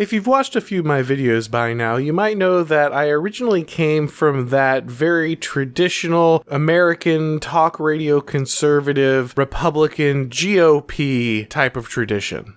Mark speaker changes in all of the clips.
Speaker 1: If you've watched a few of my videos by now, you might know that I originally came from that very traditional American talk radio conservative Republican GOP type of tradition.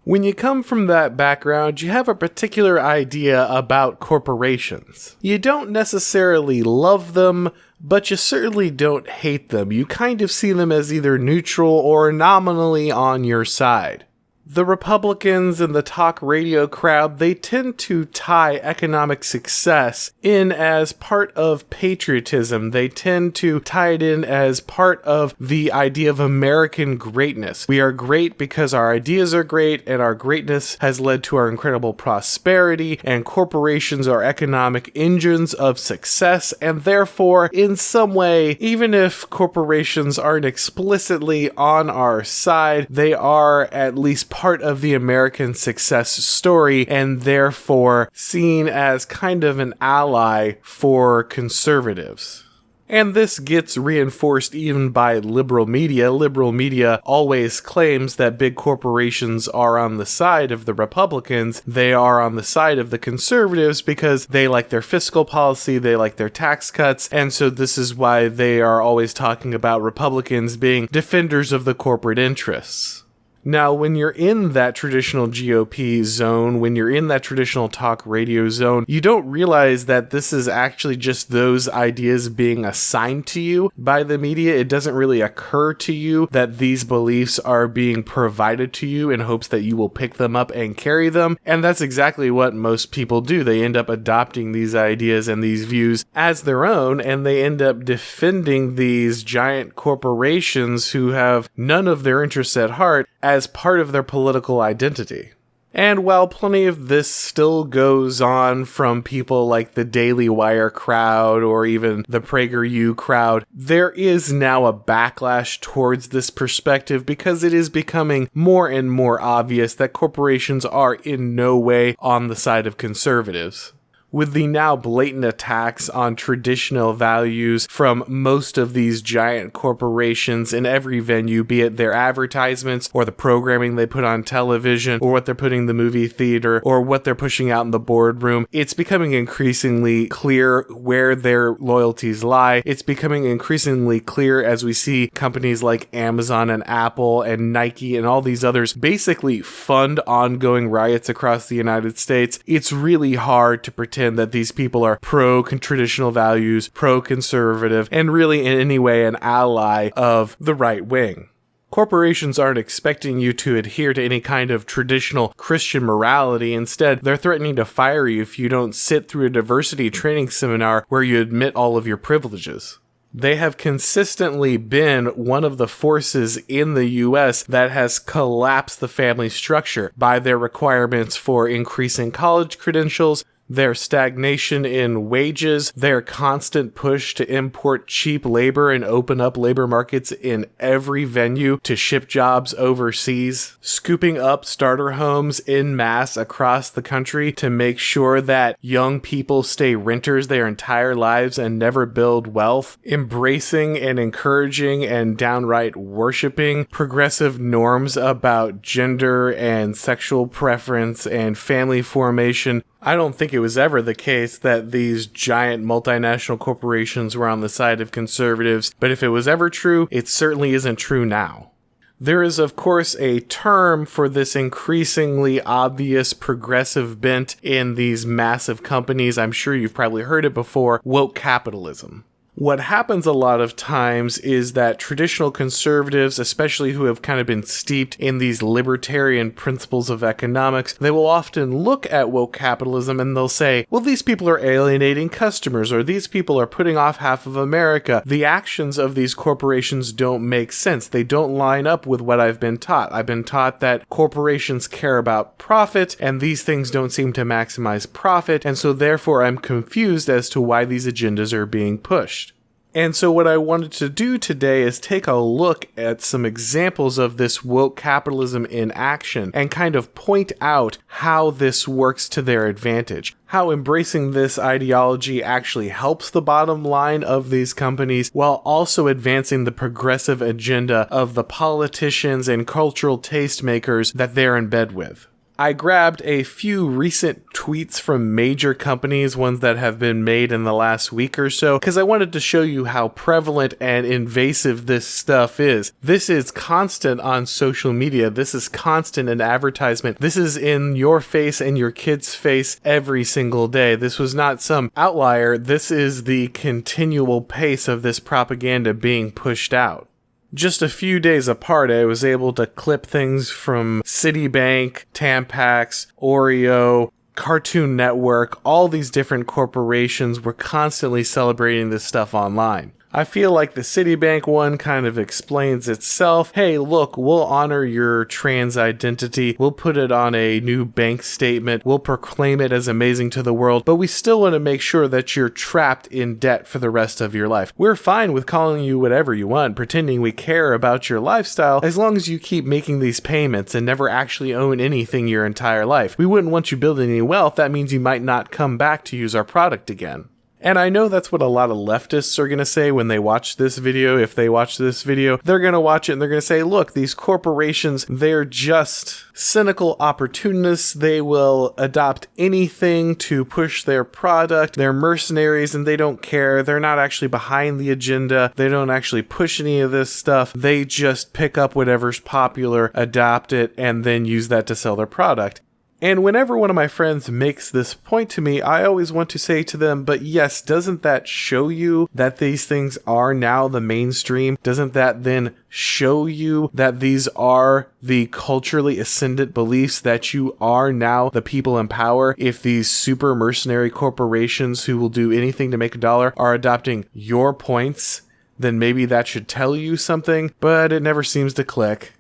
Speaker 1: When you come from that background, you have a particular idea about corporations. You don't necessarily love them, but you certainly don't hate them. You kind of see them as either neutral or nominally on your side. The Republicans and the talk radio crowd, they tend to tie economic success in as part of patriotism. They tend to tie it in as part of the idea of American greatness. We are great because our ideas are great, and our greatness has led to our incredible prosperity, and corporations are economic engines of success, and therefore, in some way, even if corporations aren't explicitly on our side, they are at least part of the American success story, and therefore seen as kind of an ally for conservatives. And this gets reinforced even by liberal media. Liberal media always claims that big corporations are on the side of the Republicans. They are on the side of the conservatives because they like their fiscal policy, they like their tax cuts, and so this is why they are always talking about Republicans being defenders of the corporate interests. Now, when you're in that traditional GOP zone, when you're in that traditional talk radio zone, you don't realize that this is actually just those ideas being assigned to you by the media. It doesn't really occur to you that these beliefs are being provided to you in hopes that you will pick them up and carry them. And that's exactly what most people do. They end up adopting these ideas and these views as their own, and they end up defending these giant corporations who have none of their interests at heart as part of their political identity. And while plenty of this still goes on from people like the Daily Wire crowd or even the PragerU crowd, there is now a backlash towards this perspective because it is becoming more and more obvious that corporations are in no way on the side of conservatives. With the now blatant attacks on traditional values from most of these giant corporations in every venue, be it their advertisements or the programming they put on television or what they're putting in the movie theater or what they're pushing out in the boardroom, it's becoming increasingly clear where their loyalties lie. It's becoming increasingly clear as we see companies like Amazon and Apple and Nike and all these others basically fund ongoing riots across the United States. It's really hard to pretend that these people are pro-traditional values, pro-conservative, and really in any way an ally of the right wing. Corporations aren't expecting you to adhere to any kind of traditional Christian morality. Instead, they're threatening to fire you if you don't sit through a diversity training seminar where you admit all of your privileges. They have consistently been one of the forces in the US that has collapsed the family structure by their requirements for increasing college credentials, their stagnation in wages, their constant push to import cheap labor and open up labor markets in every venue to ship jobs overseas, scooping up starter homes en masse across the country to make sure that young people stay renters their entire lives and never build wealth, embracing and encouraging and downright worshiping progressive norms about gender and sexual preference and family formation. I don't think it was ever the case that these giant multinational corporations were on the side of conservatives, but if it was ever true, it certainly isn't true now. There is, of course, a term for this increasingly obvious progressive bent in these massive companies. I'm sure you've probably heard it before: woke capitalism. What happens a lot of times is that traditional conservatives, especially who have kind of been steeped in these libertarian principles of economics, they will often look at woke capitalism and they'll say, well, these people are alienating customers, or these people are putting off half of America. The actions of these corporations don't make sense. They don't line up with what I've been taught. I've been taught that corporations care about profit, and these things don't seem to maximize profit, and so therefore I'm confused as to why these agendas are being pushed. And so what I wanted to do today is take a look at some examples of this woke capitalism in action and kind of point out how this works to their advantage, how embracing this ideology actually helps the bottom line of these companies while also advancing the progressive agenda of the politicians and cultural tastemakers that they're in bed with. I grabbed a few recent tweets from major companies, ones that have been made in the last week or so, because I wanted to show you how prevalent and invasive this stuff is. This is constant on social media. This is constant in advertisement. This is in your face and your kid's face every single day. This was not some outlier. This is the continual pace of this propaganda being pushed out. Just a few days apart, I was able to clip things from Citibank, Tampax, Oreo, Cartoon Network. All these different corporations were constantly celebrating this stuff online. I feel like the Citibank one kind of explains itself. Hey, look, we'll honor your trans identity. We'll put it on a new bank statement. We'll proclaim it as amazing to the world, but we still want to make sure that you're trapped in debt for the rest of your life. We're fine with calling you whatever you want, pretending we care about your lifestyle, as long as you keep making these payments and never actually own anything your entire life. We wouldn't want you building any wealth. That means you might not come back to use our product again. And I know that's what a lot of leftists are going to say when they watch this video. If they watch this video, they're going to watch it and they're going to say, look, these corporations, they're just cynical opportunists. They will adopt anything to push their product. They're mercenaries and they don't care. They're not actually behind the agenda. They don't actually push any of this stuff. They just pick up whatever's popular, adopt it, and then use that to sell their product. And whenever one of my friends makes this point to me, I always want to say to them, but yes, doesn't that show you that these things are now the mainstream? Doesn't that then show you that these are the culturally ascendant beliefs, that you are now the people in power? If these super mercenary corporations who will do anything to make a dollar are adopting your points, then maybe that should tell you something, but it never seems to click.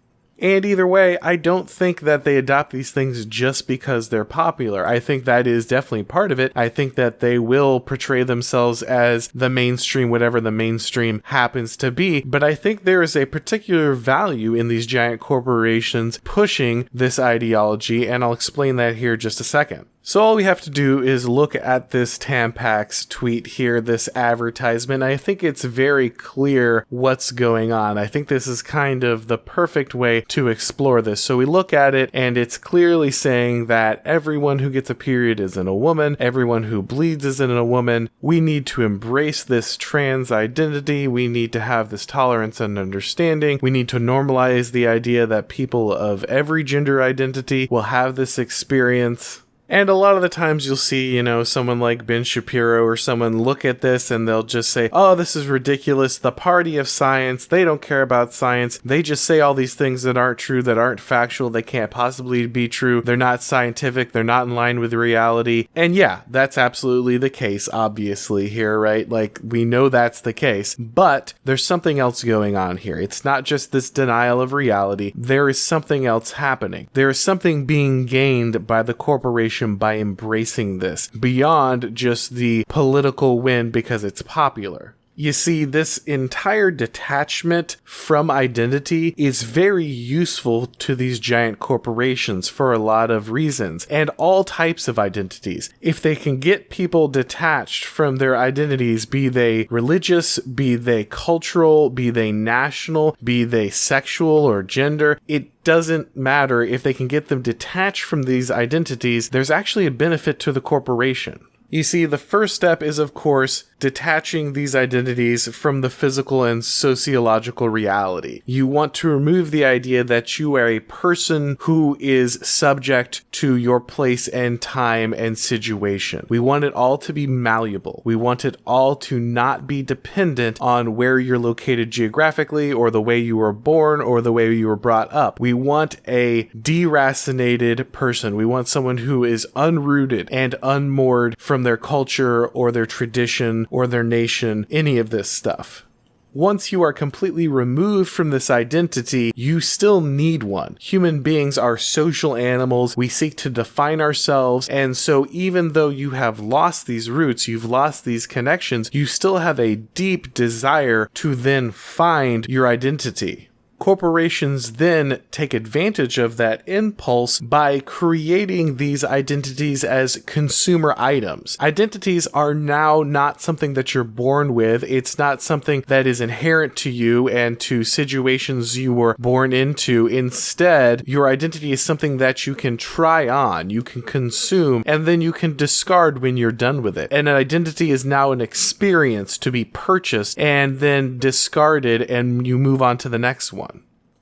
Speaker 1: And either way, I don't think that they adopt these things just because they're popular. I think that is definitely part of it. I think that they will portray themselves as the mainstream, whatever the mainstream happens to be. But I think there is a particular value in these giant corporations pushing this ideology, and I'll explain that here in just a second. So all we have to do is look at this Tampax tweet here, this advertisement. I think it's very clear what's going on. I think this is kind of the perfect way to explore this. So we look at it and it's clearly saying that everyone who gets a period isn't a woman, everyone who bleeds isn't a woman. We need to embrace this trans identity. We need to have this tolerance and understanding. We need to normalize the idea that people of every gender identity will have this experience. And a lot of the times you'll see, someone like Ben Shapiro or someone look at this and they'll just say, oh, this is ridiculous. The party of science, they don't care about science. They just say all these things that aren't true, that aren't factual. They can't possibly be true. They're not scientific. They're not in line with reality. And yeah, that's absolutely the case, obviously, here, right? Like, we know that's the case. But there's something else going on here. It's not just this denial of reality. There is something else happening. There is something being gained by the corporation by embracing this, beyond just the political win because it's popular. You see, this entire detachment from identity is very useful to these giant corporations for a lot of reasons, and all types of identities. If they can get people detached from their identities, be they religious, be they cultural, be they national, be they sexual or gender, it doesn't matter. If they can get them detached from these identities, there's actually a benefit to the corporation. You see, the first step is, of course, detaching these identities from the physical and sociological reality. You want to remove the idea that you are a person who is subject to your place and time and situation. We want it all to be malleable. We want it all to not be dependent on where you're located geographically or the way you were born or the way you were brought up. We want a deracinated person. We want someone who is unrooted and unmoored from their culture or their tradition or their nation, any of this stuff. Once you are completely removed from this identity, you still need one. Human beings are social animals. We seek to define ourselves. And so even though you have lost these roots, you've lost these connections, you still have a deep desire to then find your identity. Corporations then take advantage of that impulse by creating these identities as consumer items. Identities are now not something that you're born with. It's not something that is inherent to you and to situations you were born into. Instead, your identity is something that you can try on, you can consume, and then you can discard when you're done with it. And an identity is now an experience to be purchased and then discarded, and you move on to the next one.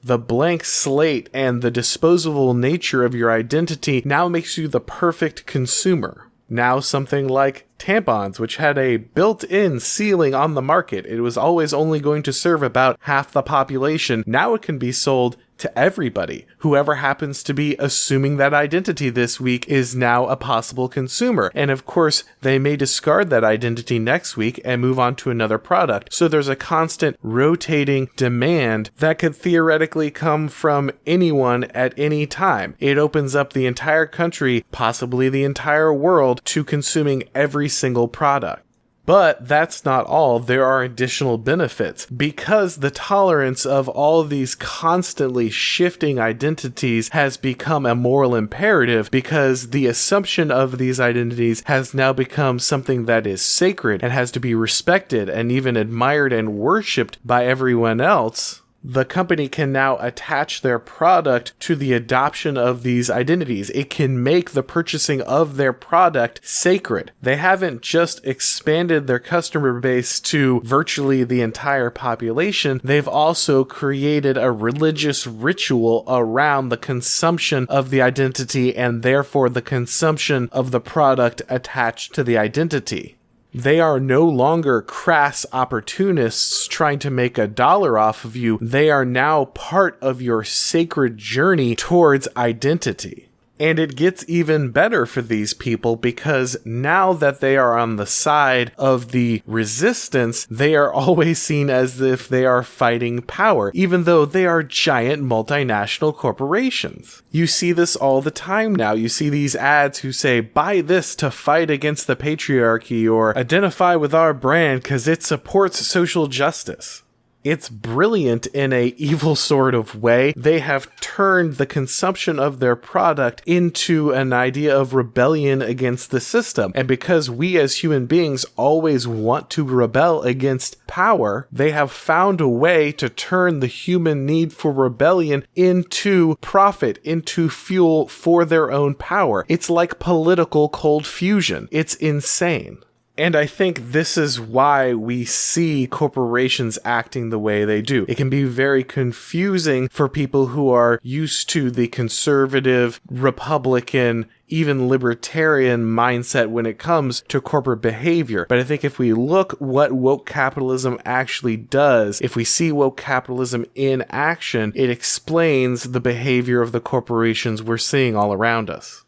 Speaker 1: The blank slate and the disposable nature of your identity now makes you the perfect consumer. Now something like tampons, which had a built-in ceiling on the market. It was always only going to serve about half the population. Now it can be sold to everybody. Whoever happens to be assuming that identity this week is now a possible consumer. And of course, they may discard that identity next week and move on to another product. So there's a constant rotating demand that could theoretically come from anyone at any time. It opens up the entire country, possibly the entire world, to consuming every single product. But that's not all. There are additional benefits. Because the tolerance of all of these constantly shifting identities has become a moral imperative, because the assumption of these identities has now become something that is sacred and has to be respected and even admired and worshipped by everyone else, the company can now attach their product to the adoption of these identities. It can make the purchasing of their product sacred. They haven't just expanded their customer base to virtually the entire population. They've also created a religious ritual around the consumption of the identity and therefore the consumption of the product attached to the identity. They are no longer crass opportunists trying to make $1 off of you. They are now part of your sacred journey towards identity. And it gets even better for these people, because now that they are on the side of the resistance, they are always seen as if they are fighting power, even though they are giant multinational corporations. You see this all the time now. You see these ads who say, buy this to fight against the patriarchy, or identify with our brand because it supports social justice. It's brilliant in a evil sort of way. They have turned the consumption of their product into an idea of rebellion against the system. And because we as human beings always want to rebel against power, they have found a way to turn the human need for rebellion into profit, into fuel for their own power. It's like political cold fusion. It's insane. And I think this is why we see corporations acting the way they do. It can be very confusing for people who are used to the conservative, Republican, even libertarian mindset when it comes to corporate behavior. But I think if we look what woke capitalism actually does, if we see woke capitalism in action, it explains the behavior of the corporations we're seeing all around us.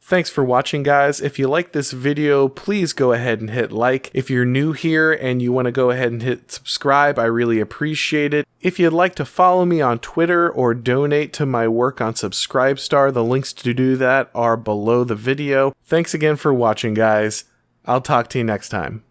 Speaker 1: Thanks for watching, guys. If you like this video, please go ahead and hit like. If you're new here and you want to go ahead and hit subscribe, I really appreciate it. If you'd like to follow me on Twitter or donate to my work on Subscribestar, the links to do that are below the video. Thanks again for watching, guys. I'll talk to you next time.